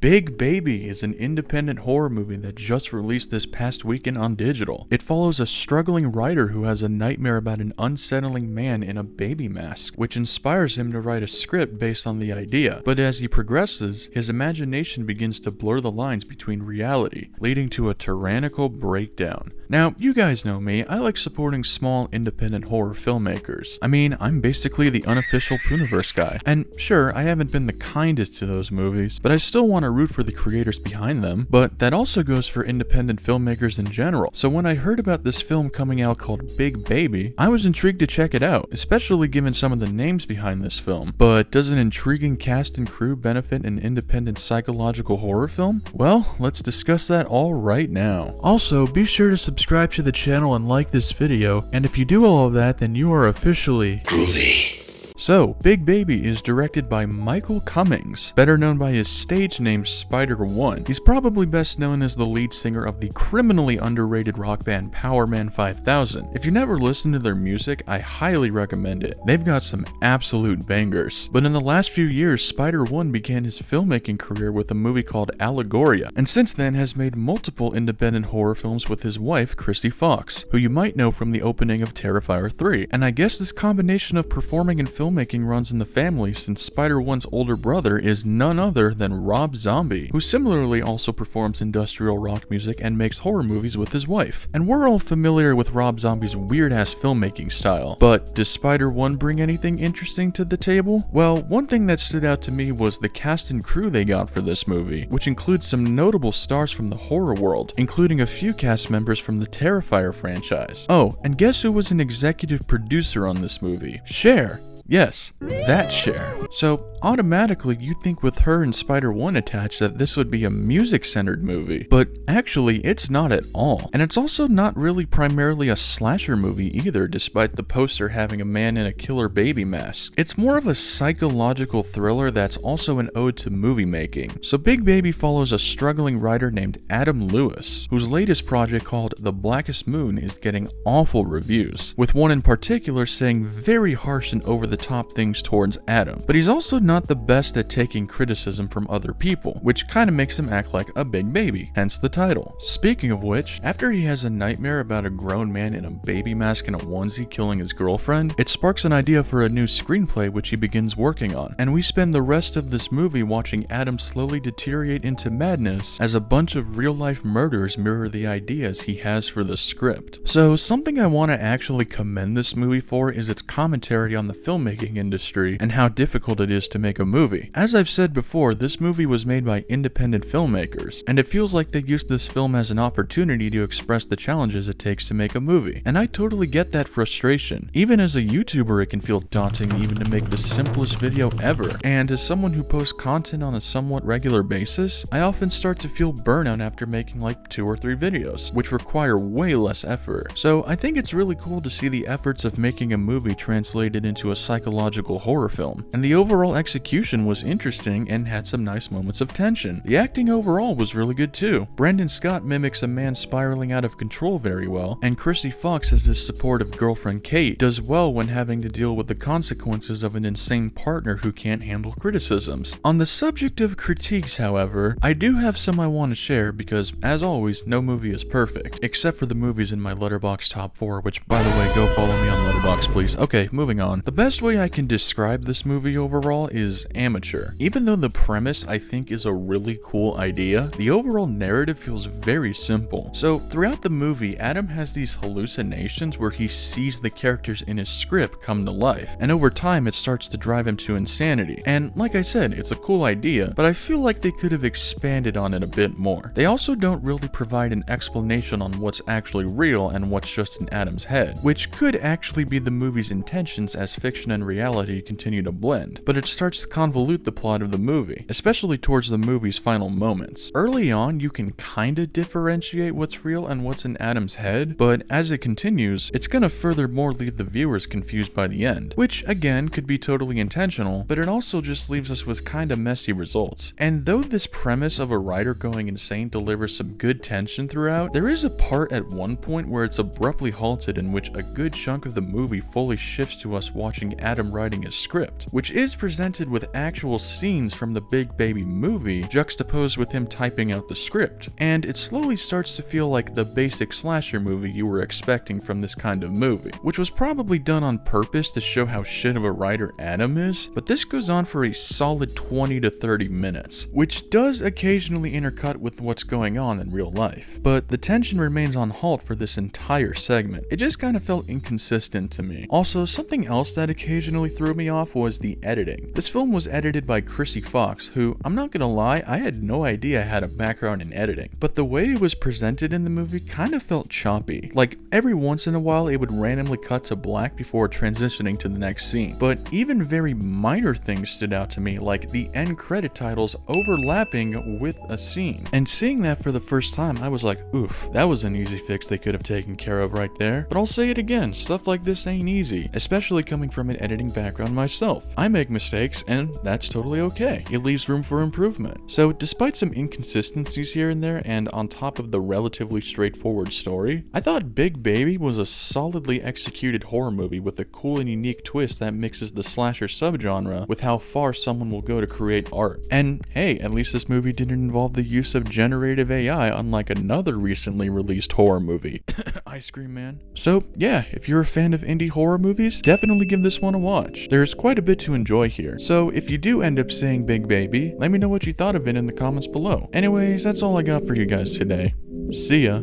Big Baby is an independent horror movie that just released this past weekend on digital. It follows a struggling writer who has a nightmare about an unsettling man in a baby mask, which inspires him to write a script based on the idea. But as he progresses, his imagination begins to blur the lines between reality, leading to a tyrannical breakdown. Now, you guys know me, I like supporting small independent horror filmmakers. I mean, I'm basically the unofficial Pooniverse guy. And sure, I haven't been the kindest to those movies, but I still want to root for the creators behind them, but that also goes for independent filmmakers in general. So when I heard about this film coming out called Big Baby, I was intrigued to check it out, especially given some of the names behind this film. But does an intriguing cast and crew benefit an independent psychological horror film? Well, let's discuss that all right now. Also, be sure to subscribe to the channel and like this video, and if you do all of that, then you are officially groovy. So, Big Baby is directed by Michael Cummings, better known by his stage name Spider-1. He's probably best known as the lead singer of the criminally underrated rock band Powerman 5000. If you never listened to their music, I highly recommend it. They've got some absolute bangers. But in the last few years, Spider-1 began his filmmaking career with a movie called Allegoria, and since then has made multiple independent horror films with his wife, Christy Fox, who you might know from the opening of Terrifier 3. And I guess this combination of performing and filmmaking runs in the family, since Spider-1's older brother is none other than Rob Zombie, who similarly also performs industrial rock music and makes horror movies with his wife. And we're all familiar with Rob Zombie's weird-ass filmmaking style, but does Spider-1 bring anything interesting to the table? Well, one thing that stood out to me was the cast and crew they got for this movie, which includes some notable stars from the horror world, including a few cast members from the Terrifier franchise. Oh, and guess who was an executive producer on this movie? Cher. Yes, that Cher. So, automatically you think with her and Spider-1 attached that this would be a music-centered movie, but actually it's not at all. And it's also not really primarily a slasher movie either, despite the poster having a man in a killer baby mask. It's more of a psychological thriller that's also an ode to movie making. So Big Baby follows a struggling writer named Adam Lewis, whose latest project called The Blackest Moon is getting awful reviews, with one in particular saying very harsh and over-the-top things towards Adam. But he's also not the best at taking criticism from other people, which kind of makes him act like a big baby, hence the title. Speaking of which, after he has a nightmare about a grown man in a baby mask and a onesie killing his girlfriend, it sparks an idea for a new screenplay which he begins working on, and we spend the rest of this movie watching Adam slowly deteriorate into madness as a bunch of real-life murders mirror the ideas he has for the script. So something I want to actually commend this movie for is its commentary on the filmmaking industry and how difficult it is to make a movie. As I've said before, this movie was made by independent filmmakers, and it feels like they used this film as an opportunity to express the challenges it takes to make a movie. And I totally get that frustration. Even as a YouTuber, it can feel daunting even to make the simplest video ever. And as someone who posts content on a somewhat regular basis, I often start to feel burnout after making like 2 or 3 videos, which require way less effort. So I think it's really cool to see the efforts of making a movie translated into a psychological horror film. And the overall execution was interesting and had some nice moments of tension. The acting overall was really good too. Brandon Scott mimics a man spiraling out of control very well, and Chrissy Fox as his supportive girlfriend Kate does well when having to deal with the consequences of an insane partner who can't handle criticisms. On the subject of critiques, however, I do have some I want to share because, as always, no movie is perfect, except for the movies in my Letterboxd top 4, which, by the way, go follow me on Letterboxd, please. Okay, moving on. The best way I can describe this movie overall is amateur. Even though the premise I think is a really cool idea, the overall narrative feels very simple. So throughout the movie, Adam has these hallucinations where he sees the characters in his script come to life, and over time it starts to drive him to insanity. And like I said, it's a cool idea, but I feel like they could have expanded on it a bit more. They also don't really provide an explanation on what's actually real and what's just in Adam's head, which could actually be the movie's intentions as fiction and reality continue to blend, but it starts to convolute the plot of the movie, especially towards the movie's final moments. Early on, you can kinda differentiate what's real and what's in Adam's head, but as it continues, it's gonna furthermore leave the viewers confused by the end, which again could be totally intentional, but it also just leaves us with kinda messy results. And though this premise of a writer going insane delivers some good tension throughout, there is a part at one point where it's abruptly halted, in which a good chunk of the movie fully shifts to us watching Adam writing his script, which is presented presented with actual scenes from the Big Baby movie juxtaposed with him typing out the script, and it slowly starts to feel like the basic slasher movie you were expecting from this kind of movie, which was probably done on purpose to show how shit of a writer Adam is, but this goes on for a solid 20 to 30 minutes, which does occasionally intercut with what's going on in real life, but the tension remains on halt for this entire segment. It just kind of felt inconsistent to me. Also, something else that occasionally threw me off was the editing. This film was edited by Chrissy Fox, who, I'm not gonna lie, I had no idea had a background in editing, but the way it was presented in the movie kind of felt choppy. Like, every once in a while it would randomly cut to black before transitioning to the next scene. But even very minor things stood out to me, like the end credit titles overlapping with a scene. And seeing that for the first time, I was like, oof, that was an easy fix they could have taken care of right there. But I'll say it again, stuff like this ain't easy, especially coming from an editing background myself. I make mistakes, and that's totally okay. It leaves room for improvement. So despite some inconsistencies here and there, and on top of the relatively straightforward story, I thought Big Baby was a solidly executed horror movie with a cool and unique twist that mixes the slasher subgenre with how far someone will go to create art. And hey, at least this movie didn't involve the use of generative AI, unlike another recently released horror movie. Ice Cream Man. So yeah, if you're a fan of indie horror movies, definitely give this one a watch. There's quite a bit to enjoy here. So if you do end up seeing Big Baby, let me know what you thought of it in the comments below. Anyways, that's all I got for you guys today. See ya.